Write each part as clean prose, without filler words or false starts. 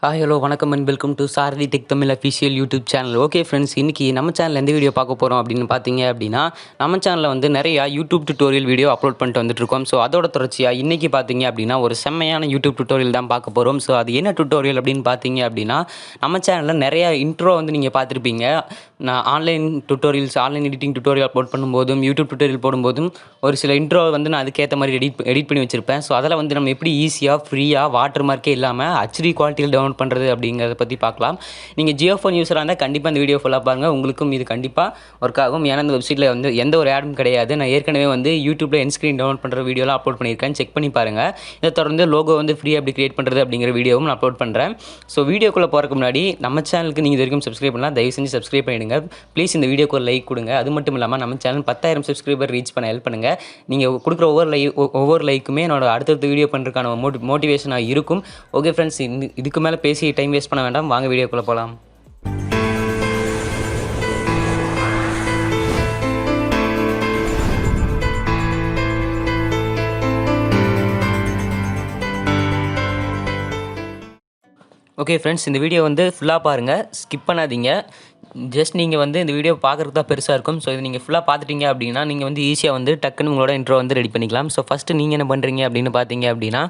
Hello வணக்கம் and welcome to Sarathi tech Tamil official YouTube channel. Okay friends, இன்றைக்கி நம்ம சேனலில் எந்த வீடியோ பார்க்க போகிறோம் அப்படின்னு பார்த்தீங்க அப்படின்னா, நம்ம சேனலில் வந்து நிறையா யூடியூப் டுட்டோரியல் வீடியோ அப்லோட் பண்ணிட்டு வந்துட்டுருக்கோம். ஸோ அதோட தொடர்ச்சியாக இன்றைக்கி பார்த்தீங்க அப்படின்னா ஒரு செம்மையான யூடியூப் டுட்டோரியல் தான் பார்க்க போகிறோம். ஸோ அது என்ன டுட்டோரியல் அப்படின்னு பார்த்தீங்க அப்படின்னா, நம்ம சேனலில் நிறையா இன்ட்ரோ வந்து நீங்கள் பார்த்துருப்பீங்க. நான் online tutorials, online editing tutorial upload பண்ணும்போதும், யூடியூப் டுட்டோரியல் போடும்போதும் ஒரு சில இன்ட்ரோ வந்து நான் அதுக்கேற்ற மாதிரி எடிட் பண்ணி வச்சுருப்பேன். ஸோ அதில் வந்து நம்ம எப்படி ஈஸியாக ஃப்ரீயாக வாட்டர் மார்க்கே இல்லாமல் ஹெச்டி குவாலிட்டியில் டவுன்லோட் பண்ணுறது அப்படிங்கிறத பற்றி பார்க்கலாம். நீங்கள் ஜியோஃபோன் யூஸராக இருந்தால் கண்டிப்பாக இந்த வீடியோ ஃபுல்லாக பாருங்கள். உங்களுக்கும் இது கண்டிப்பாக ஒர்க் ஆகும். ஏன்னா இந்த வெப்சைட்டில் வந்து எந்த ஒரு ஆடும் கிடையாது. நான் ஏற்கனவே வந்து யூடியூப்பில் என் ஸ்க்ரீன் டவுன்லோட் பண்ணுற வீடியோலாம் அப்லோட் பண்ணியிருக்கேன், செக் பண்ணி பாருங்கள். இதை தொடர்ந்து லோகோ வந்து ஃப்ரீயாக எப்படி கிரியேட் பண்ணுறது அப்படிங்கிற வீடியோவும் நான் அப்லோட் பண்ணுறேன். ஸோ வீடியோக்குள்ளே போகிறதுக்கு முன்னாடி நம்ம சேனலுக்கு நீங்கள் இது வரைக்கும் சப்ஸ்கிரைப் பண்ணலாம், தயவு செஞ்சு சப்ஸ்கிரைப் பண்ணிடுங்க. ப்ளீஸ் இந்த வீடியோக்கு ஒரு லைக் கொடுங்க. அது மட்டும் இல்லாமல் நம்ம சேனல் 10,000 சப்ஸ்கிரைபர் ரீச் பண்ண ஹெல்ப் பண்ணுங்கள். நீங்கள் கொடுக்குற ஒவ்வொரு லைக்குமே என்னோட அடுத்தடுத்த வீடியோ பண்ணுறதுக்கான மோட்டிவேஷனாக இருக்கும். ஓகே ஃப்ரெண்ட்ஸ், இதுக்கு மேலே பேசி டைம் வேஸ்ட் பண்ண வேண்டாம், வாங்க வீடியோக்குள்ளே போகலாம். ஓகே ஃப்ரெண்ட்ஸ், இந்த வீடியோ வந்து ஃபுல்லாக பாருங்கள், ஸ்கிப் பண்ணாதீங்க. ஜஸ்ட் நீங்கள் வந்து இந்த வீடியோ பார்க்குறது தான் பெருசாக இருக்கும். ஸோ இது நீங்கள் ஃபுல்லாக பார்த்துட்டீங்க அப்படின்னா நீங்கள் வந்து ஈஸியாக வந்து டக்குன்னு உங்களோட இன்ட்ரோ வந்து ரெடி பண்ணிக்கலாம். ஸோ ஃபஸ்ட்டு நீங்கள் என்ன பண்ணுறீங்க அப்படின்னு பார்த்தீங்க அப்படின்னா,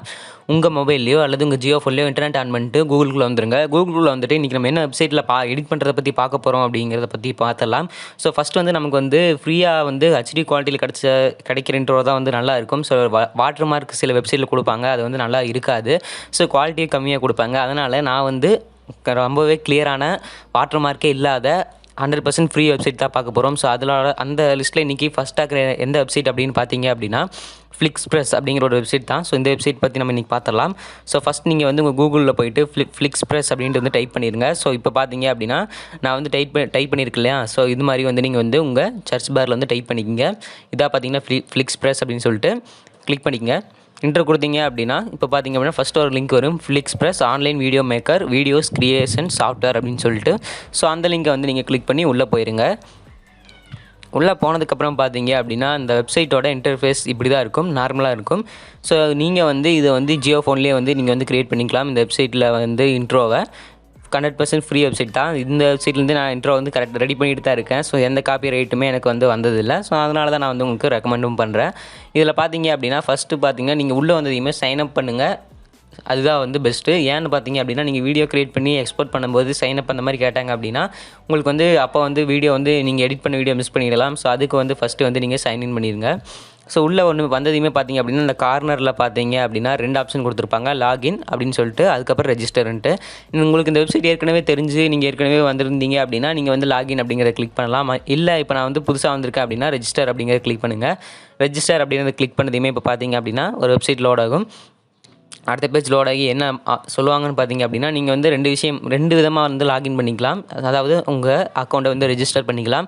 உங்கள் மொபைல்லையோ அல்லது உங்கள் ஜியோ ஃபோன்லையோ இன்டர்நெட் ஆன் பண்ணிட்டு கூகுளுக்குள்ளே வந்துருங்க. கூகுளில் வந்துட்டு இன்றைக்கி நம்ம என்ன வெப்சைட்டில் எடிட் பண்ணுறதை பற்றி பார்க்க போகிறோம் அப்படிங்கிறத பற்றி பார்த்துடலாம். ஸோ ஃபஸ்ட்டு வந்து நமக்கு வந்து ஃப்ரீயாக வந்து ஹெச்டி குவாலிட்டியில் கிடைக்கிற இன்ட்ரோ தான் வந்து நல்லா இருக்கும். ஸோ வாட்டர் மார்க் சில வெப்சைட்டில் கொடுப்பாங்க, அது வந்து நல்லா இருக்காது. ஸோ குவாலிட்டியை கம்மியாக கொடுப்பாங்க. அதனால் நான் வந்து ரொம்பவே கிளியரான வாட்டர் மார்க்கே இல்லாத 100% ஃப்ரீ வெப்சைட் தான் பார்க்க போகிறோம். ஸோ அதில் அந்த லிஸ்ட்டில் இன்றைக்கி ஃபஸ்ட்டாக எந்த வெப்சைட் அப்படின்னு பார்த்தீங்க அப்படின்னா ஃப்ளிக்ஸ்பிரஸ் அப்படிங்கிற ஒரு வெப்சைட் தான். ஸோ இந்த வெப்சைட் பற்றி நம்ம இன்றைக்கி பார்த்துடலாம். ஸோ ஃபஸ்ட் நீங்கள் வந்து உங்கள் கூகுளில் போய்ட்டு ஃப்ளிக்ஸ்பிரஸ் அப்படின்ட்டு வந்து டைப் பண்ணிடுங்க. ஸோ இப்போ பார்த்தீங்க அப்படின்னா நான் வந்து டைப் பண்ணியிருக்கேன் இல்லையா. ஸோ இது மாதிரி வந்து நீங்கள் வந்து உங்கள் சர்ச் பாரில் வந்து டைப் பண்ணிக்கோங்க. இதாக பார்த்தீங்கன்னா ஃப்ளிக்ஸ்பிரஸ் அப்படின்னு சொல்லிட்டு கிளிக் பண்ணிக்கங்க. இன்ட்ரோ கொடுத்தீங்க அப்படின்னா இப்போ பார்த்தீங்க அப்படின்னா ஃபஸ்ட்டு ஒரு லிங்க் வரும், Flixpress online video maker videos creation software அப்படின்னு சொல்லிட்டு. ஸோ அந்த லிங்கை வந்து நீங்கள் கிளிக் பண்ணி உள்ளே போயிருங்க. உள்ளே போனதுக்கப்புறம் பார்த்தீங்க அப்படின்னா இந்த வெப்சைட்டோட இன்டர்ஃபேஸ் இப்படி தான் இருக்கும், நார்மலாக இருக்கும். ஸோ நீங்கள் வந்து இதை வந்து ஜியோ ஃபோன்லேயே வந்து நீங்கள் வந்து க்ரியேட் பண்ணிக்கலாம். இந்த வெப்சைட்டில் வந்து இன்ட்ரோவை 100% ஃப்ரீ வெப்சைட் தான். இந்த வெப்சைட்லேருந்து நான் இன்ட்ரோ வந்து ரெடி பண்ணிட்டு தான் இருக்கேன். ஸோ எந்த காப்பி ரைட்டுமே எனக்கு வந்து வந்ததில்லை. ஸோ அதனால தான் நான் வந்து உங்களுக்கு ரெக்கமெண்டும் பண்ணுறேன். இதில் பார்த்தீங்க அப்படின்னா ஃபஸ்ட்டு பார்த்தீங்கன்னா நீங்கள் உள்ளே வந்ததையுமே சைன் அப் பண்ணுங்கள், அதுதான் வந்து பெஸ்ட்டு. ஏன்னு பார்த்தீங்க அப்படின்னா நீங்கள் வீடியோ க்ரியேட் பண்ணி எக்ஸ்போர்ட் பண்ணும்போது சைன் அப் அந்த மாதிரி கேட்டாங்க அப்படின்னா உங்களுக்கு வந்து அப்போ வந்து வீடியோ வந்து நீங்கள் எடிட் பண்ண வீடியோ மிஸ் பண்ணிடலாம். ஸோ அதுக்கு வந்து ஃபஸ்ட்டு வந்து நீங்கள் சைன்இன் பண்ணிடுங்க. ஸோ உள்ளே ஒன்று வந்ததையுமே பார்த்தீங்க அப்படின்னா இந்த கார்னரில் பார்த்தீங்க அப்படின்னா 2 ஆப்ஷன் கொடுத்துருப்பாங்க, லாகின் அப்படின்னு சொல்லிட்டு, அதுக்கப்புறம் ரெஜிஸ்டர்ன்ட்டு. உங்களுக்கு இந்த வெப்சைட் ஏற்கனவே தெரிஞ்சு நீங்கள் ஏற்கனவே வந்திருந்தீங்க அப்படின்னா நீங்கள் வந்து லாகின் அப்படிங்கிறத கிளிக் பண்ணலாம். இல்லை இப்போ நான் வந்து புதுசாக வந்திருக்கேன் அப்படின்னா ரெஜிஸ்டர் அப்படிங்கிறத கிளிக் பண்ணுங்கள். ரெஜிஸ்டர் அப்படிங்கிறத கிளிக் பண்ணதையுமே இப்போ பார்த்தீங்க அப்படின்னா ஒரு வெப்சைட் லோட் ஆகும். அடுத்த பேஜ் லோட் ஆகி என்ன சொல்லுவாங்கன்னு பார்த்தீங்க அப்படின்னா நீங்கள் வந்து 2 விதமாக வந்து லாகின் பண்ணிக்கலாம். அதாவது உங்கள் அக்கௌண்ட்டை வந்து ரெஜிஸ்டர் பண்ணிக்கலாம்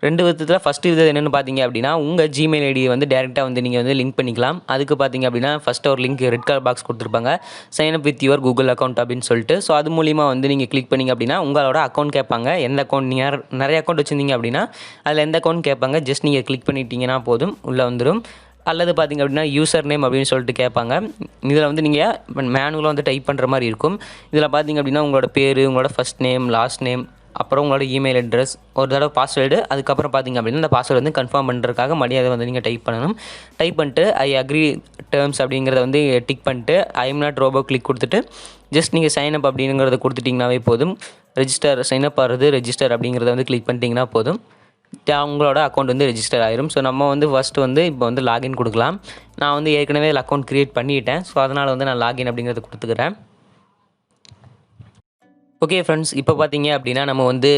2 விதத்தில். ஃபஸ்ட்டு விதம் என்னென்னு பார்த்தீங்க அப்படின்னா உங்கள் ஜிமெயில் ஐடியை வந்து டேரெக்டாக வந்து நீங்கள் வந்து லிங்க் பண்ணிக்கலாம். அதுக்கு பார்த்தீங்க அப்படின்னா ஃபஸ்ட்டு ஒரு லிங்க் ரெட் கலர் பாக்ஸ் கொடுத்துருப்பாங்க, sign up with your Google account அப்படின்னு சொல்லிட்டு. ஸோ அது மூலிமா வந்து நீங்கள் கிளிக் பண்ணிங்க அப்படின்னா உங்களோட அக்கௌண்ட் கேட்பாங்க. எந்த அக்கௌண்ட் நீங்கள் நிறைய அக்கௌண்ட் வச்சுருந்தீங்க அப்படின்னா அதில் எந்த அக்கௌண்ட் கேட்பாங்க, ஜஸ்ட் நீங்கள் கிளிக் பண்ணிட்டீங்கன்னா போதும், உள்ளே வந்துடும். அல்லது பார்த்திங்க அப்படின்னா யூசர் நேம் அப்படின்னு சொல்லிட்டு கேட்பாங்க. இதில் வந்து நீங்கள் மேனுவலாக வந்து டைப் பண்ணுற மாதிரி இருக்கும். இதில் பார்த்திங்க அப்படின்னா உங்களோட பேர், உங்களோட ஃபஸ்ட் நேம், லாஸ்ட் நேம், அப்புறம் உங்களோட இமெயில் அட்ரஸ், ஒரு தடவை பாஸ்வேர்டு, அதுக்கப்புறம் பார்த்திங்க அப்படின்னா இந்த பாஸ்வேர்டு வந்து கன்ஃபார்ம் பண்ணுறதுக்காக மரியாதை வந்து நீங்கள் டைப் பண்ணணும். டைப் பண்ணிட்டு ஐ அக்ரி டேர்ம்ஸ் அப்படிங்கிறத வந்து டிக் பண்ணிட்டு I am not robot click கொடுத்துட்டு ஜஸ்ட் நீங்கள் சைன் அப் அப்படிங்கிறத கொடுத்துட்டிங்கனாவே போதும். ரெஜிஸ்டர் சைன் அப் ஆகிறது ரெஜிஸ்டர் அப்படிங்கிறத வந்து கிளிக் பண்ணிட்டீங்கன்னா போதும், உங்களோட அக்கௌண்ட் வந்து ரெஜிஸ்டர் ஆயிரும். ஸோ நம்ம வந்து ஃபஸ்ட்டு வந்து இப்போ வந்து லாகின் கொடுக்கலாம். நான் வந்து ஏற்கனவே அக்கௌண்ட் க்ரியேட் பண்ணிட்டேன். ஸோ அதனால் வந்து நான் லாகின் அப்படிங்கிறத கொடுத்துக்கிறேன். ஓகே ஃப்ரெண்ட்ஸ், இப்போ பார்த்தீங்க அப்படின்னா நம்ம வந்து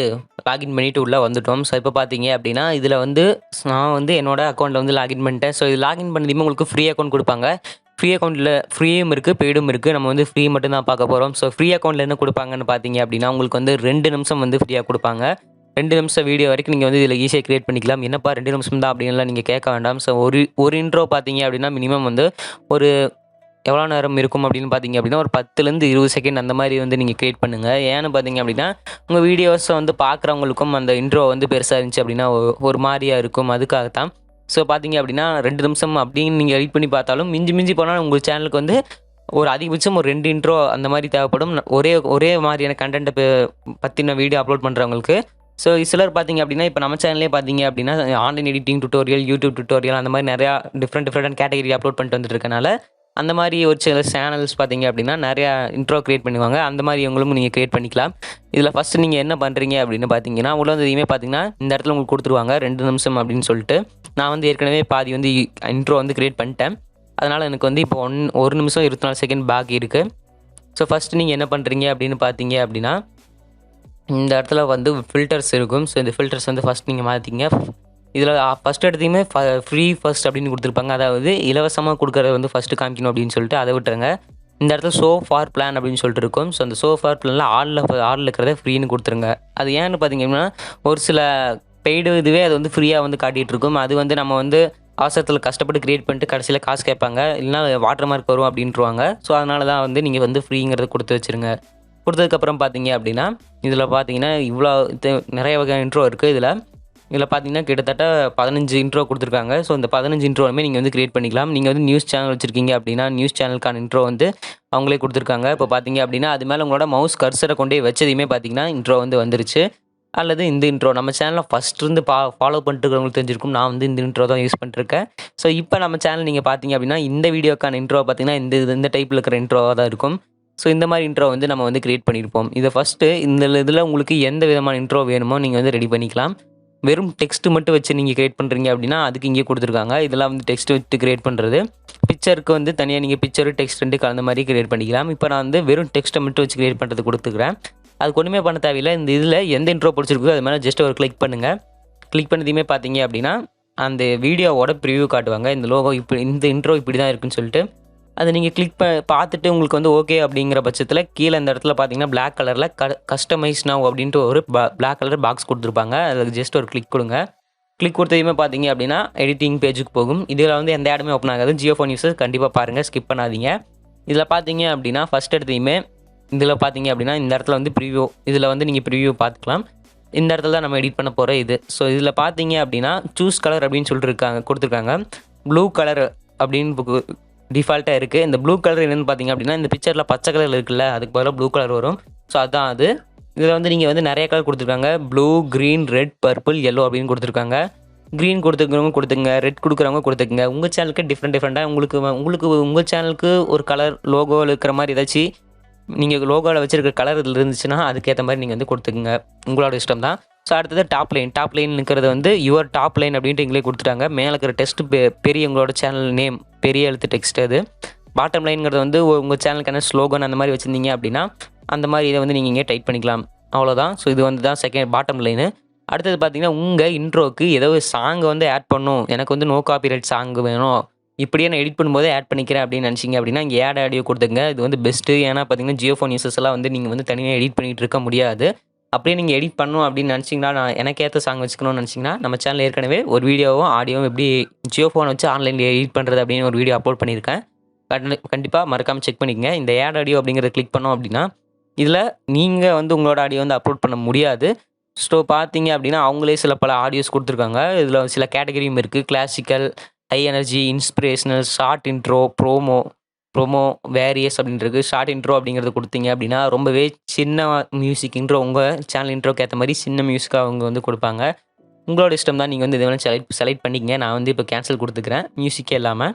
லாகின் பண்ணிவிட்டு உள்ளே வந்துட்டோம். ஸோ இப்போ பார்த்தீங்க அப்படின்னா இதில் வந்து நான் வந்து என்னோடய அக்கௌண்ட்டில் வந்து லாகின் பண்ணிட்டேன். ஸோ இது லாகின் பண்ணதுமே உங்களுக்கு ஃப்ரீ அக்கௌண்ட் கொடுப்பாங்க. ஃப்ரீ அக்கௌண்ட்டில் ஃப்ரீயும் இருக்குது, பெய்டும் இருக்குது. நம்ம வந்து ஃப்ரீ மட்டும் தான் பார்க்க போகிறோம். ஸோ ஃப்ரீ அக்கௌண்ட்டில் என்ன கொடுப்பாங்கன்னு பார்த்தீங்க அப்படின்னா உங்களுக்கு வந்து 2 நிமிஷம் வந்து ஃப்ரீயாக கொடுப்பாங்க. 2 நிமிஷம் வீடியோ வரைக்கும் நீங்கள் வந்து இதில் ஈஸியாக க்ரியேட் பண்ணிக்கலாம். என்னப்பா 2 நிமிஷம் தான் அப்படின்லாம் நீங்கள் கேட்க வேண்டாம். ஸோ ஒரு இன்ட்ரோ பார்த்தீங்க அப்படின்னா மினிமம் வந்து ஒரு எவ்வளோ நேரம் இருக்கும் அப்படின்னு பார்த்தீங்க அப்படின்னா ஒரு 10லேருந்து 20 செகண்ட் அந்த மாதிரி வந்து நீங்கள் க்ரியேட் பண்ணுங்கள். ஏன்னு பார்த்தீங்க அப்படின்னா உங்கள் வீடியோஸை வந்து பார்க்குறவங்களுக்கும் அந்த இன்ட்ரோ வந்து பெருசாக இருந்துச்சு அப்படின்னா ஒரு மாதிரியாக இருக்கும், அதுக்காகத்தான். ஸோ பார்த்தீங்க அப்படின்னா 2 நிமிஷம் அப்படின்னு நீங்கள் எடிட் பண்ணி பார்த்தாலும் மிஞ்சி போனால் உங்கள் சேனலுக்கு வந்து ஒரு அதிகபட்சம் ஒரு 2 இன்ட்ரோ அந்த மாதிரி தேவைப்படும். ஒரே மாதிரியான கண்டென்ட்டை பற்றின வீடியோ அப்லோட் பண்ணுறவங்களுக்கு. ஸோ சிலர் பார்த்தீங்க அப்படின்னா, இப்போ நம்ம சேனல்லே பார்த்தீங்க அப்படின்னா, online editing tutorial, YouTube tutorial அந்த மாதிரி நிறையா டிஃப்ரெண்ட் கேட்டகரி அப்லோட் பண்ணிட்டு வந்துட்டு இருக்கனால, அந்த மாதிரி ஒரு சில சேனல்ஸ் பார்த்தீங்க அப்படின்னா, நிறையா இன்ட்ரோ கிரியேட் பண்ணுவாங்க. அந்த மாதிரி உங்களும் நீங்கள் கிரியேட் பண்ணிக்கலாம். இதில் ஃபஸ்ட்டு நீங்கள் என்ன பண்ணுறீங்க அப்படின்னு பார்த்தீங்கன்னா, உள்ள வந்து எதுவுமே பார்த்தீங்கன்னா, இந்த இடத்துல உங்களுக்கு கொடுத்துருவாங்க 2 நிமிஷம் அப்படின்னு சொல்லிட்டு. நான் வந்து ஏற்கனவே பாதி வந்து இன்ட்ரோ வந்து கிரியேட் பண்ணிட்டேன். அதனால் எனக்கு வந்து இப்போ 1 நிமிஷம் 24 செகண்ட் பாக்கி இருக்குது. ஸோ ஃபஸ்ட்டு நீங்கள் என்ன பண்ணுறீங்க அப்படின்னு பார்த்தீங்க அப்படின்னா, இந்த இடத்துல வந்து ஃபில்டர்ஸ் இருக்கும். ஸோ இந்த ஃபில்டர்ஸ் வந்து ஃபஸ்ட் நீங்கள் மாற்றிங்க. இதில் ஃபஸ்ட் எடுத்தையுமே ஃப்ரீ ஃபர்ஸ்ட் அப்படின்னு கொடுத்துருப்பாங்க. அதாவது இலவசமாக கொடுக்குறத வந்து ஃபஸ்ட்டு காமிக்கணும் அப்படின்னு சொல்லிட்டு அதை விட்டுருங்க. இந்த இடத்துல ஷோ ஃபார் பிளான் அப்படின்னு சொல்லிட்டு இருக்கும். ஸோ அந்த ஷோ ஃபார் பிளானில் ஆலில் இருக்கிறத ஃப்ரீன்னு கொடுத்துருங்க. அது ஏன்னு பார்த்தீங்க அப்படின்னா, ஒரு சில பெய்டு இதுவே அது வந்து ஃப்ரீயாக வந்து காட்டிகிட்டு இருக்கும். அது வந்து நம்ம வந்து அவசரத்தில் கஷ்டப்பட்டு கிரியேட் பண்ணிட்டு கடைசியில் காசு கேட்பாங்க, இல்லைனா வாட்டர் மார்க் வரும் அப்படின்ட்டுருவாங்க. ஸோ அதனால தான் வந்து நீங்கள் வந்து ஃப்ரீங்கிறத கொடுத்து வச்சுருங்க. கொடுத்ததுக்கப்புறம் பார்த்தீங்க அப்படின்னா, இதில் பார்த்தீங்கன்னா இவ்வளோ நிறைய வகையான இன்ட்ரோ இருக்குது. இதில் பார்த்தீங்கன்னா கிட்டத்தட்ட 15 இன்ட்ரோ கொடுத்துருக்காங்க. ஸோ இந்த 15 இன்ட்ரோவுமே நீங்கள் வந்து கிரியேட் பண்ணிக்கலாம். நீங்கள் வந்து நியூஸ் சேனல் வச்சுருக்கீங்க அப்படின்னா, நியூஸ் சேனலுக்கான இன்ட்ரோ வந்து அவங்களே கொடுத்துருக்காங்க. இப்போ பார்த்தீங்க அப்படின்னா, அது மேலே உங்களோட மவுஸ் கர்சரை கொண்டே வச்சதையுமே பார்த்தீங்கன்னா இன்ட்ரோ வந்து வந்துருச்சு. அல்லது இந்த இன்ட்ரோ நம்ம சேனலில் ஃபஸ்ட் இருந்து ஃபாலோ பண்ணிட்டு இருக்கிறவங்களுக்கு தெரிஞ்சிருக்கும். நான் வந்து இந்த இன்ட்ரோ தான் யூஸ் பண்ணிட்டுருக்கேன். ஸோ இப்போ நம்ம சேனல் நீங்கள் பார்த்தீங்க அப்படின்னா, இந்த வீடியோக்கான இன்ட்ரோ பார்த்தீங்கன்னா இந்த டைப்பில் இருக்கிற இன்ட்ரோவாக தான் இருக்கும். ஸோ இந்த மாதிரி இன்ட்ரோ வந்து நம்ம வந்து கிரியேட் பண்ணியிருப்போம். இதை ஃபஸ்ட்டு இதில் உங்களுக்கு எந்த விதமான இன்ட்ரோ வேணுமோ நீங்கள் வந்து ரெடி பண்ணிக்கலாம். வெறும் டெக்ஸ்ட் மட்டும் வச்சு நீங்கள் கிரியேட் பண்ணுறீங்க அப்படின்னா அதுக்கு இங்கே கொடுத்துருக்காங்க. இதெல்லாம் வந்து டெக்ஸ்ட் வச்சு கிரியேட் பண்ணுறது. பிக்சருக்கு வந்து தனியாக நீங்கள் பிக்சரு டெக்ஸ்ட் 2 கலந்த மாதிரி கிரியேட் பண்ணிக்கலாம். இப்போ நான் வந்து வெறும் டெக்ஸ்ட்டை மட்டும் வச்சு கிரியேட் பண்ணுறது கொடுத்துக்கிறேன். அதுக்கு ஒன்றுமே பண்ண தேவையில்லை. இந்த இதில் எந்த இன்ட்ரோ பிடிச்சிருக்கோ அது மேலே ஜஸ்ட் ஒரு கிளிக் பண்ணுங்கள். கிளிக் பண்ணதையுமே பார்த்தீங்க அப்படின்னா அந்த வீடியோவோட ப்ரிவ்யூ காட்டுவாங்க. இந்த லோகோ இந்த இன்ட்ரோ இப்படி தான் இருக்குன்னு சொல்லிட்டு அதை நீங்கள் கிளிக் பார்த்துட்டு உங்களுக்கு வந்து ஓகே அப்படிங்கிற பட்சத்தில் கீழே இந்த இடத்துல பார்த்தீங்கன்னா பிளாக் கலரில் கஸ்டமைஸ் நவ் அப்படின்ட்டு ஒரு பிளாக் கலர் பாக்ஸ் கொடுத்துருப்பாங்க. அதுக்கு ஜஸ்ட் ஒரு கிளிக் கொடுங்க. கிளிக் கொடுத்ததையுமே பார்த்தீங்க அப்படின்னா எடிட்டிங் பேஜுக்கு போகும். இதில் வந்து எந்த இடமே ஓப்பன் ஆகாது. ஜியோஃபோன் யூஸர் கண்டிப்பாக பாருங்கள், ஸ்கிப் பண்ணாதீங்க. இதில் பார்த்தீங்க அப்படின்னா ஃபஸ்ட் எடுத்தையுமே இதில் பார்த்தீங்க அப்படின்னா இந்த இடத்துல வந்து ப்ரிவ்யூ, இதில் வந்து நீங்கள் ப்ரிவ்யூ பார்த்துக்கலாம். இந்த இடத்துல தான் நம்ம எடிட் பண்ண போகிற இது. ஸோ இதில் பார்த்தீங்க அப்படின்னா சூஸ் கலர் அப்படின்னு சொல்லிட்டு கொடுத்துருக்காங்க. ப்ளூ கலர் அப்படின்னு டிஃபால்ட்டாக இருக்குது. இந்த ப்ளூ கலர் என்னென்னு பார்த்தீங்க அப்படின்னா, இந்த பிக்சரில் பச்சை கலர் இருக்குல்ல, அதுக்கு பதிலாக ப்ளூ கலர் வரும். ஸோ அதுதான் அது. இதில் வந்து நீங்கள் வந்து நிறைய கலர் கொடுத்துருக்காங்க. Blue, green, red, purple, yellow அப்படின்னு கொடுத்துருக்காங்க. க்ரீன் கொடுத்துக்கிறவங்க கொடுத்துங்க, ரெட் கொடுக்குறவங்க கொடுத்துக்குங்க. உங்கள் சேனலுக்கு டிஃப்ரெண்ட்டாக உங்களுக்கு உங்கள் சேனலுக்கு ஒரு கலர் லோகோவில் இருக்கிற மாதிரி ஏதாச்சும் நீங்கள் லோகோவில் வச்சுருக்க கலர் இதில் இருந்துச்சுன்னா அதுக்கேற்ற மாதிரி நீங்கள் வந்து கொடுத்துக்குங்க. உங்களோட இஷ்டம் தான். ஸோ அடுத்தது டாப் லைன் இருக்கிறது வந்து யுவர் டாப் லைன் அப்படின்ட்டு எங்களே கொடுத்துட்டாங்க. மேலே இருக்கிற டெக்ஸ்ட் பெரிய உங்களோட சேனல் நேம் பெரிய எழுத்து டெக்ஸ்ட். அது பாட்டம் லைனுங்கிறது வந்து உங்கள் சேனலுக்கான ஸ்லோகன் அந்த மாதிரி வச்சுருந்தீங்க அப்படின்னா அந்த மாதிரி இதை வந்து நீங்கள் இங்கே டைப் பண்ணிக்கலாம். அவ்வளோதான். ஸோ இது வந்து தான் பாட்டம் லைனு. அடுத்தது பார்த்தீங்கன்னா உங்கள் இன்ட்ரோக்கு ஏதோ ஒரு சாங்கை வந்து ஆட் பண்ணணும், எனக்கு வந்து நோ காப்பிரைட் சாங் வேணும், இப்படியே நான் எடிட் பண்ணும்போது ஆட் பண்ணிக்கிறேன் அப்படின்னு நினச்சிங்க அப்படின்னா இங்கே ஆட் ஆடியோ கொடுத்துங்க. இது வந்து பெஸ்ட்டு. ஏன்னா பார்த்தீங்கன்னா ஜியோஃபோன் யூசர்ஸ் எல்லாம் வந்து நீங்கள் வந்து தனியாக எடிட் பண்ணிகிட்டு இருக்க முடியாது. அப்படியே நீங்கள் எடிட் பண்ணணும் அப்படின்னு நினச்சிங்கன்னா, நான் எனக்கு ஏற்ற சாங் வச்சுக்கணும்னு நினச்சிங்கன்னா நம்ம சேனல் ஏற்கனவே ஒரு வீடியோவும் ஆடியோவும் எப்படி ஜியோஃபோன் வச்சு ஆன்லைனில் எடிட் பண்ணுறது அப்படின்னு ஒரு வீடியோ அப்லோட் பண்ணியிருக்கேன். கண்டிப்பாக மறக்காமல் செக் பண்ணிக்கங்க. இந்த ஆட் ஆடியோ அப்படிங்கிறத கிளிக் பண்ணோம் அப்படின்னா இதில் நீங்கள் வந்து உங்களோட ஆடியோ வந்து அப்லோட் பண்ண முடியாது. ஸோ பார்த்தீங்க அப்படின்னா அவங்களே சில பல ஆடியோஸ் கொடுத்துருக்காங்க. இதில் சில கேட்டகரியும் இருக்குது. Classical, high energy, inspirational, short intro, promo, various அப்படின்றது. ஷார்ட் இன்ட்ரோ அப்படிங்கிறது கொடுத்தீங்க அப்படின்னா ரொம்பவே சின்ன மியூசிக் இன்ட்ரோ, உங்கள் சேனல் இன்ட்ரோக்கு ஏற்ற மாதிரி சின்ன மியூசிக்காக அவங்க வந்து கொடுப்பாங்க. உங்களோட இஷ்டம் தான். நீங்கள் வந்து இதை வேணும் செலக்ட் பண்ணிக்கங்க. நான் வந்து இப்போ கேன்சல் கொடுத்துக்கிறேன் மியூசிக்கே இல்லாமல்.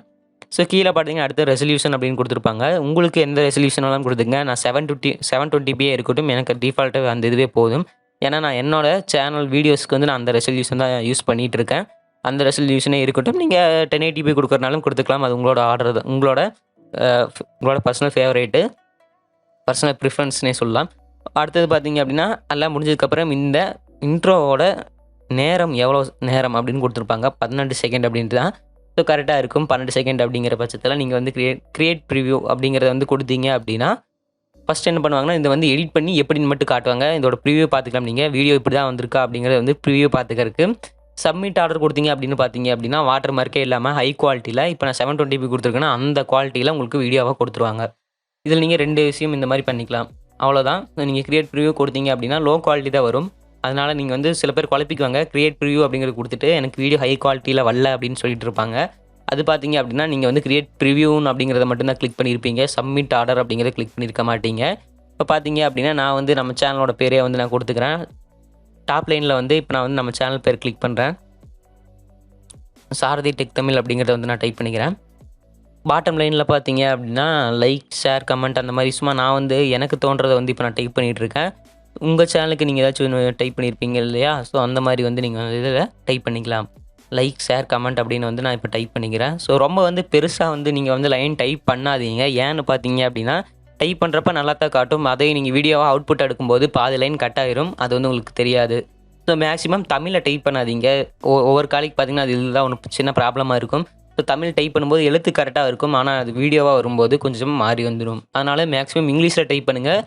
ஸோ கீழே பார்த்தீங்கன்னா அடுத்த ரெசல்யூஷன் அப்படின்னு கொடுத்துருப்பாங்க. உங்களுக்கு எந்த ரெசல்யூஷனெல்லாம் கொடுத்துங்க. நான் 720p இருக்கட்டும், எனக்கு டிஃபால்ட்டாக அந்த இதுவே போதும். ஏன்னா நான் என்னோட சேனல் வீடியோஸ்க்கு வந்து நான் அந்த ரெசல்யூஷன் தான் யூஸ் பண்ணிகிட்டு இருக்கேன். அந்த ரெசல்யூஷனே இருக்கட்டும். நீங்கள் 1080p கொடுக்குறனாலும் கொடுத்துக்கலாம். அது உங்களோட ஆர்டர் தான், உங்களோட பர்சனல் ஃபேவரேட்டு, பர்சனல் ப்ரிஃபரன்ஸ்னே சொல்லலாம். அடுத்தது பார்த்தீங்க அப்படின்னா எல்லாம் முடிஞ்சதுக்கப்புறம் இந்த இன்ட்ரோவோட நேரம் எவ்வளோ நேரம் அப்படின்னு கொடுத்துருப்பாங்க. 12 செகண்ட் அப்படின்ட்டு தான். ஸோ கரெக்டாக இருக்கும். 12 செகண்ட் அப்படிங்கிற பட்சத்தில் நீங்கள் வந்து கிரியேட் ப்ரிவ்யூ அப்படிங்கிறத வந்து கொடுத்தீங்க அப்படின்னா ஃபஸ்ட் என்ன பண்ணுவாங்கன்னா இதை வந்து எடிட் பண்ணி எப்படின்னு மட்டும் காட்டுவாங்க. இதோட ப்ரிவ்யூ பார்த்துக்கலாம். நீங்கள் வீடியோ இப்படி தான் வந்திருக்கா அப்படிங்கிறத வந்து ப்ரிவ்யூ பார்த்துக்கிறதுக்கு சப்மிட் ஆர்டர் கொடுத்தீங்க அப்படின்னு பார்த்தீங்க அப்படின்னா வாட்டர் மார்க்கே இல்லாமல் ஹை குவாலிட்டியில், இப்போ நான் 720p கொடுத்துருக்கேன்னா அந்த குவாலிட்டியில் உங்களுக்கு வீடியோவாக கொடுத்துருவாங்க. இதில் நீங்கள் 2 விஷயம் இந்த மாதிரி பண்ணிக்கலாம். அவ்வளோதான். நீங்கள் கிரியேட் ப்ரிவ்யூ கொடுத்தீங்க அப்படின்னா லோ குவாலிட்டி தான் வரும். அதனால் நீங்கள் வந்து சில பேர் குழப்பிக்குவாங்க. கிரியேட் ப்ரிவ்யூ அப்படிங்கிறது கொடுத்துட்டு எனக்கு வீடியோ ஹை குவாலிட்டியில் வரல அப்படின்னு சொல்லிட்டு இருப்பாங்க. அது பார்த்தீங்க அப்படின்னா நீங்கள் வந்து கிரியேட் ப்ரிவ்யூன்னு அப்படிங்கிறத மட்டும்தான் கிளிக் பண்ணியிருப்பீங்க. சப்மிட் ஆர்டர் அப்படிங்கிறத கிளிக் பண்ணியிருக்க மாட்டீங்க. இப்போ பார்த்தீங்க அப்படின்னா நான் வந்து நம்ம சேனலோட பேரே வந்து நான் கொடுத்துக்கிறேன். டாப் லைனில் வந்து இப்போ நான் வந்து நம்ம சேனல் பேர் கிளிக் பண்ணுறேன். சாரதி டெக் தமிழ் அப்படிங்கிறத வந்து நான் டைப் பண்ணிக்கிறேன். பாட்டம் லைனில் பார்த்தீங்க அப்படின்னா லைக், ஷேர், கமெண்ட் அந்த மாதிரி சும்மா நான் வந்து எனக்கு தோன்றதை வந்து இப்போ நான் டைப் பண்ணிகிட்ருக்கேன். உங்கள் சேனலுக்கு நீங்கள் ஏதாச்சும் டைப் பண்ணியிருப்பீங்க இல்லையா? ஸோ அந்த மாதிரி வந்து நீங்கள் இதில் டைப் பண்ணிக்கலாம். லைக், ஷேர், கமெண்ட் அப்படின்னு வந்து நான் இப்போ டைப் பண்ணிக்கிறேன். ஸோ ரொம்ப வந்து பெருசாக வந்து நீங்கள் வந்து லைன் டைப் பண்ணாதீங்க. ஏன்னு பார்த்தீங்க அப்படின்னா டைப் பண்ணுறப்ப நல்லா தான் காட்டும். அதே நீங்கள் வீடியோவாக அவுட்புட் எடுக்கும்போது பாதி லைன் கட் ஆயிரும். அது வந்து உங்களுக்கு தெரியாது. ஸோ மேக்ஸிமம் தமிழில் டைப் பண்ணாதீங்க. ஒவ்வொரு காலைக்கு பார்த்தீங்கன்னா அது இதுதான் ஒன்று சின்ன ப்ராப்ளமாக இருக்கும். ஸோ தமிழ் டைப் பண்ணும்போது எழுத்து கரெக்டாக இருக்கும். ஆனால் அது வீடியோவாக வரும்போது கொஞ்சம் மாறி வந்துடும். அதனால் மேக்ஸிமம் இங்கிலீஷில் டைப் பண்ணுங்கள்.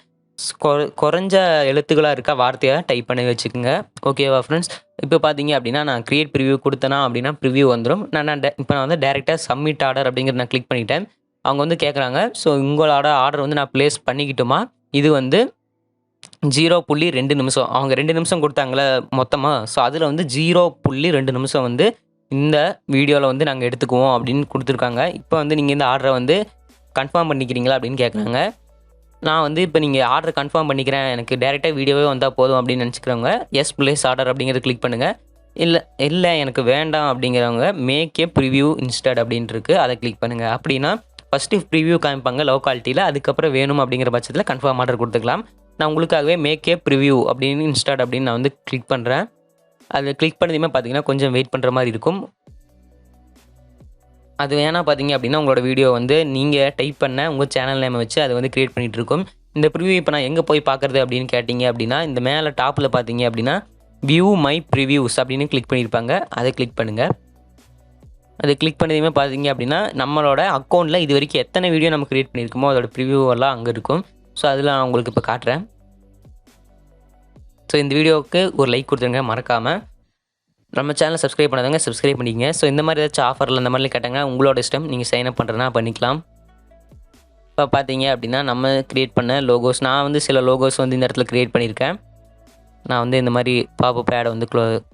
குறைஞ்ச எழுத்துக்களாக இருக்க வார்த்தையாக டைப் பண்ணி வச்சுக்கோங்க. ஓகேவா ஃப்ரெண்ட்ஸ்? இப்போ பார்த்தீங்க அப்படின்னா நான் கிரியேட் ப்ரிவ்யூ கொடுத்தேனா அப்படின்னா ப்ரிவ்யூ வந்துடும். இப்போ நான் வந்து டேரெக்டாக சப்மிட் ஆர்டர் அப்படிங்கிறத நான் கிளிக் பண்ணிட்டேன். அவங்க வந்து கேட்குறாங்க, ஸோ உங்களோட ஆர்டர் வந்து நான் ப்ளேஸ் பண்ணிக்கிட்டுமா? இது வந்து 0.2 நிமிஷம். அவங்க 2 நிமிஷம் கொடுத்தாங்களே மொத்தமாக. ஸோ அதில் வந்து 0.2 நிமிஷம் வந்து இந்த வீடியோவில் வந்து நாங்கள் எடுத்துக்குவோம் அப்படின்னு கொடுத்துருக்காங்க. இப்போ வந்து நீங்கள் இந்த ஆர்டரை வந்து கன்ஃபார்ம் பண்ணிக்கிறீங்களா அப்படின்னு கேட்குறாங்க. நான் வந்து இப்போ நீங்கள் ஆர்டர் கன்ஃபார்ம் பண்ணிக்கிறேன், எனக்கு டேரெக்டாக வீடியோவே வந்தால் போதும் அப்படின்னு நினச்சிக்கிறவங்க எஸ் ப்ளேஸ் ஆர்டர் அப்படிங்கிறத கிளிக் பண்ணுங்கள். இல்லை எனக்கு வேண்டாம் அப்படிங்கிறவங்க மேக் ஏ ப்ரிவ்யூ இன்ஸ்டட் அப்படின்ட்டு இருக்குது, அதை கிளிக் பண்ணுங்கள். அப்படின்னா ஃபஸ்ட்டு ப்ரிவ்யூ காமிப்பாங்க லோ குவாலிட்டியில், அதுக்கப்புறம் வேணும் அப்படிங்கிற பட்சத்தில் கன்ஃபார்ம் ஆர்டர் கொடுத்துக்கலாம். நான் உங்களுக்காகவே மேக் ஏ ப்ரிவ்யூ அப்படின்னு இன்ஸ்டட் அப்படின்னு நான் வந்து கிளிக் பண்ணுறேன். அது கிளிக் பண்ணதுமே பார்த்தீங்கன்னா கொஞ்சம் வெயிட் பண்ணுற மாதிரி இருக்கும். அது வேணா பார்த்தீங்க அப்படின்னா உங்களோட வீடியோ வந்து நீங்கள் டைப் பண்ண உங்கள் சேனல் நேமை வச்சு அதை வந்து கிரியேட் பண்ணிகிட்டு இருக்கும். இந்த ப்ரிவ்யூ இப்போ நான் எங்கே போய் பார்க்குறது அப்படின்னு கேட்டிங்க அப்படின்னா இந்த மேலே டாப்பில் பார்த்தீங்க அப்படின்னா வியூ மை ப்ரிவ்யூஸ் அப்படின்னு கிளிக் பண்ணியிருப்பாங்க. அதை கிளிக் பண்ணுங்கள். அதை கிளிக் பண்ணதுமே பார்த்தீங்க அப்படின்னா நம்மளோட அக்கௌண்ட்டில் இது வரைக்கும் எத்தனை வீடியோ நம்ம கிரியேட் பண்ணியிருக்கோமோ அதோட ப்ரிவ்யூ எல்லாம் அங்கே இருக்கும். ஸோ அதில் நான் உங்களுக்கு இப்போ காட்டுறேன். ஸோ இந்த வீடியோவுக்கு ஒரு லைக் கொடுத்துருங்க மறக்காமல். நம்ம சேனலை சப்ஸ்கிரைப் பண்ணாதவங்க சப்ஸ்கிரைப் பண்ணிக்கங்க. ஸோ இந்த மாதிரி ஏதாச்சும் ஆஃபரில் இந்த மாதிரி கேட்டாங்கன்னா உங்களோட இஷ்டம், நீங்கள் சைன் அப் பண்ணுறதுனா பண்ணிக்கலாம். இப்போ பார்த்தீங்க அப்படின்னா நம்ம க்ரியேட் பண்ண லோகோஸ், நான் வந்து சில லோகோஸ் வந்து இந்த இடத்துல க்ரியேட் பண்ணியிருக்கேன். நான் வந்து இந்த மாதிரி பாப்பப் ஆடை வந்து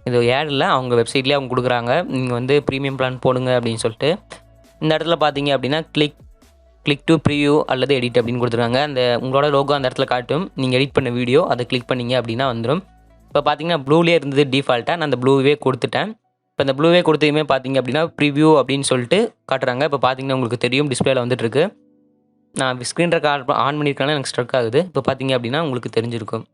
இது ஆட் இல்லை, அவங்க வெப்சைட்லேயே அவங்க கொடுக்குறாங்க, நீங்கள் வந்து ப்ரீமியம் பிளான் போடுங்க அப்படின்னு சொல்லிட்டு. இந்த இடத்துல பார்த்தீங்க அப்படின்னா கிளிக் டு ப்ரிவ்யூ அல்லது எடிட் அப்படின்னு கொடுத்துருக்காங்க. அந்த உங்களோட லோகோ அந்த இடத்துல காட்டும். நீங்கள் எடிட் பண்ண வீடியோ அதை கிளிக் பண்ணிங்க அப்படின்னா வந்துடும். இப்போ பார்த்தீங்கன்னா ப்ளூலேயே இருந்தது டிஃபால்ட்டாக, நான் அந்த ப்ளூவே கொடுத்துட்டேன். இப்போ இந்த ப்ளூவே கொடுத்ததுமே பார்த்தீங்க அப்படின்னா ப்ரிவ்யூ அப்படின்னு சொல்லிட்டு காட்டுறாங்க. இப்போ பார்த்தீங்கன்னா உங்களுக்கு தெரியும் டிஸ்பிளேல வந்துட்டுருக்கு. நான் ஸ்க்ரீன் ரெக்கார்ட் ஆன் பண்ணியிருக்கேன்னா எனக்கு ஸ்ட்ரக் ஆகுது. இப்போ பார்த்தீங்க அப்படின்னா உங்களுக்கு தெரிஞ்சிருக்கும்.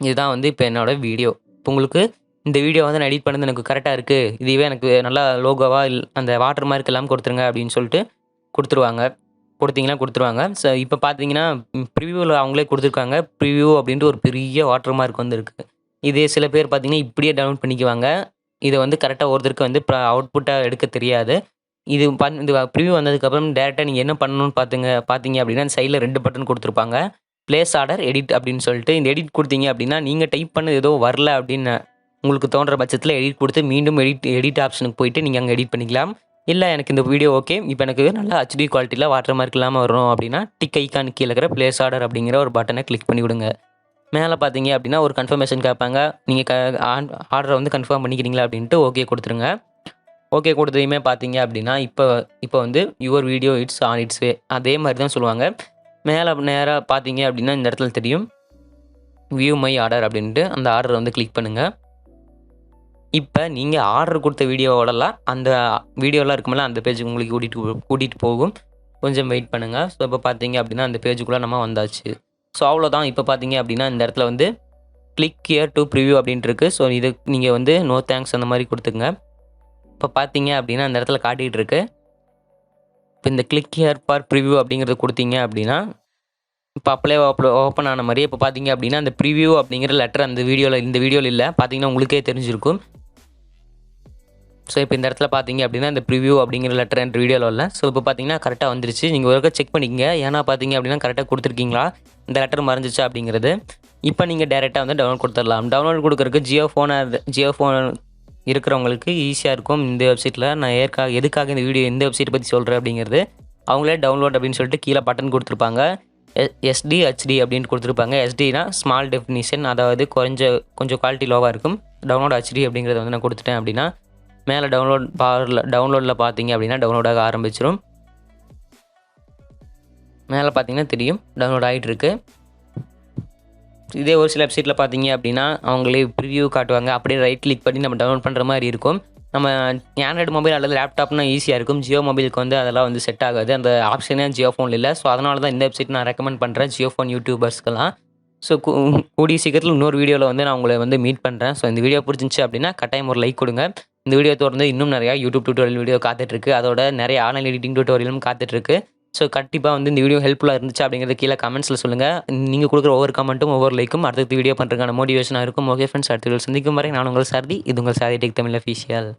இதுதான் வந்து இப்போ என்னோடய வீடியோ. இப்போ உங்களுக்கு இந்த வீடியோ வந்து நான் எடிட் பண்ணது எனக்கு கரெக்டாக இருக்குது, இதுவே எனக்கு நல்லா லோகோவாக அந்த வாட்டர் மார்க் எல்லாம் கொடுத்துருங்க அப்படின்னு சொல்லிட்டு கொடுத்துருவாங்க. ஸோ இப்போ பார்த்தீங்கன்னா ப்ரிவ்யூவில் அவங்களே கொடுத்துருக்காங்க. ப்ரிவ்யூ அப்படின்ட்டு ஒரு பெரிய வாட்டர் மார்க் வந்துருக்கு. இதே சில பேர் பார்த்தீங்கன்னா இப்படியே டவுன்லோட் பண்ணிக்குவாங்க. இதை வந்து கரெக்டாக ஒருத்தருக்கு வந்து அவுட்புட்டாக எடுக்க தெரியாது. இது ப்ரிவ்யூ வந்ததுக்கப்புறம் டேரெக்டாக நீங்கள் என்ன பண்ணணும்னு பார்த்தீங்க அப்படின்னா அந்த சைடில் 2 பட்டன் கொடுத்துருப்பாங்க. ப்ளேஸ் ஆர்டர், எடிட் அப்படின்னு சொல்லிட்டு. இந்த எடிட் கொடுத்தீங்க அப்படின்னா நீங்கள் டைப் பண்ணது ஏதோ வரல அப்படின்னு உங்களுக்கு தோன்ற பட்சத்தில் எடிட் கொடுத்து மீண்டும் எடிட் ஆப்ஷனுக்கு போயிட்டு நீங்கள் அங்கே எடிட் பண்ணிக்கலாம். இல்லை எனக்கு இந்த வீடியோ ஓகே, இப்போ எனக்கு நல்லா HD குவாலிட்டியில் வாட்டர் மார்க் இல்லாமல் வரும் அப்படின்னா டிக் ஐக்கான் கீழே இருக்கிற ப்ளேஸ் ஆர்டர் அப்படிங்கிற ஒரு பட்டனை கிளிக் பண்ணி விடுங்க. மேலே பார்த்தீங்க அப்படின்னா ஒரு கன்ஃபர்மேஷன் கேட்பாங்க. நீங்கள் ஆர்டரை வந்து கன்ஃபார்ம் பண்ணிக்கிறீங்களா அப்படின்ட்டு ஓகே கொடுத்துருங்க. ஓகே கொடுத்ததையுமே பார்த்தீங்க அப்படின்னா இப்போ வந்து your video it's on it's way அதே மாதிரி தான் சொல்லுவாங்க. மேலே நேராக பார்த்தீங்க அப்படின்னா இந்த இடத்துல தெரியும் வியூ மை ஆர்டர் அப்படின்ட்டு. அந்த ஆர்டரை வந்து கிளிக் பண்ணுங்கள். இப்போ நீங்கள் ஆர்டர் கொடுத்த வீடியோவோடலாம் அந்த வீடியோலாம் இருக்குமில்ல அந்த பேஜுக்கு உங்களுக்கு கூட்டிகிட்டு போகும். கொஞ்சம் வெயிட் பண்ணுங்கள். ஸோ இப்போ பார்த்தீங்க அப்படின்னா அந்த பேஜுக்குள்ளே நம்ம வந்தாச்சு. ஸோ அவ்வளோதான். இப்போ பார்த்தீங்க அப்படின்னா இந்த இடத்துல வந்து கிளிக் ஹியர் டு ப்ரிவ்யூ அப்படின்ட்டு இருக்குது. ஸோ இது நீங்கள் வந்து நோ தேங்க்ஸ் அந்த மாதிரி கொடுத்துங்க. இப்போ பார்த்தீங்க அப்படின்னா அந்த இடத்துல காட்டிகிட்டு இருக்கு. இப்போ இந்த கிளிக் ஹியர் ஃபார் ப்ரிவ்யூ அப்படிங்கிறது கொடுத்தீங்க அப்படின்னா இப்போ ஓப்பன் ஆன மாதிரி இப்போ பார்த்தீங்க அப்படின்னா அந்த ப்ரிவ்யூ அப்படிங்கிற லெட்டர் இந்த வீடியோவில் இல்லை, பார்த்தீங்கன்னா உங்களுக்கே தெரிஞ்சிருக்கும். ஸோ இப்போ இந்த இடத்துல பார்த்தீங்க அப்படின்னா இந்த ப்ரிவ்யூ அப்படிங்கிற லெட்டர் என்ற வீடியோவில் இல்லை. ஸோ இப்போ பார்த்தீங்கன்னா கரெக்டாக வந்துருச்சு. நீங்கள் ஒரு செக் பண்ணிக்கங்க. ஏன்னா பார்த்தீங்க அப்படின்னா கரெக்டாக கொடுத்துருக்கீங்களா, இந்த லெட்டர் மறைஞ்சிச்சா அப்படிங்கிறது. இப்போ நீங்கள் டேரெக்டாக வந்து டவுன்லோட் கொடுத்துடலாம். டவுன்லோட் கொடுக்குறதுக்கு ஜியோஃபோன் இருக்கிறவங்களுக்கு ஈஸியாக இருக்கும். இந்த வெப்சைட்டில் நான் எதுக்காக இந்த வீடியோ எந்த வெப்சைட்டை பற்றி சொல்கிறேன் அப்படிங்கிறது அவங்களே டவுன்லோட் அப்படின்னு சொல்லிட்டு கீழே பட்டன் கொடுத்துருப்பாங்க. SD HD அப்படின்னு கொடுத்துருப்பாங்க. SDனா ஸ்மால் டெஃபினிஷன், அதாவது கொஞ்சம் குவாலிட்டி லோவாக இருக்கும். டவுன்லோட் HD அப்படிங்கிறத வந்து நான் கொடுத்துட்டேன் அப்படின்னா மேலே டவுன்லோடில் பார்த்தீங்க அப்படின்னா டவுன்லோட் ஆக ஆரம்பிச்சிடும். மேலே பார்த்தீங்கன்னா தெரியும் டவுன்லோட் ஆகிட்டு இருக்கு. இதே ஒரு சில வெப்சைட்டில் பார்த்தீங்க அப்படின்னா அவங்களே ப்ரிவ்யூ காட்டுவாங்க. அப்படியே ரைட் கிளிக் பண்ணி நம்ம டவுன்லோட் பண்ணுற மாதிரி இருக்கும். நம்ம ஆண்ட்ராய்டு மொபைல் அல்லது லேப்டாப்னா ஈஸியாக இருக்கும். ஜியோ மொபைலுக்கு வந்து அதெல்லாம் வந்து செட் ஆகாது. அந்த ஆப்ஷனே ஜியோ ஃபோனில் இல்லை. ஸோ அதனால தான் இந்த வெப்சைட் நான் ரெக்கமெண்ட் பண்ணுறேன் ஜியோ ஃபோன் யூடியூபர்ஸ்க்கெல்லாம். ஸோ கூடிய சீக்கிரத்தில் இன்னொரு வீடியோவில் வந்து நான் உங்களை வந்து மீட் பண்ணுறேன். ஸோ இந்த வீடியோ பிடிச்சிருந்துச்சு அப்படின்னா கட்டாயம் ஒரு லைக் கொடுங்க. இந்த வீடியோ தொடர்ந்து இன்னும் நிறையா யூடியூப் டியூட்டோரியல் வீடியோ காத்துட்ருக்கு. அதோட நிறைய ஆன்லைன் எடிட்டிங் டியூட்டோரியலும் காத்துட்ருக்கு. ஸோ கண்டிப்பாக வந்து இந்த வீடியோ ஹெல்ப்ஃபுல்லாக இருந்துச்சு அப்படிங்கிறது கீழே கமெண்ட்ஸில் சொல்லுங்கள். நீங்கள் கொடுக்குற ஒவ்வொரு கமெண்ட்டும் ஒவ்வொரு லைக்கும் அடுத்த வீடியோ பண்ணுறதுக்கான மோட்டிவேஷனாக இருக்கும். ஓகே ஃப்ரெண்ட்ஸ், அடுத்த வீடியோ சந்திக்கும் வரை நான் உங்கள் சாரதி. இது உங்கள் சாரதி டெக் தமிழ் அஃபீஷியல்.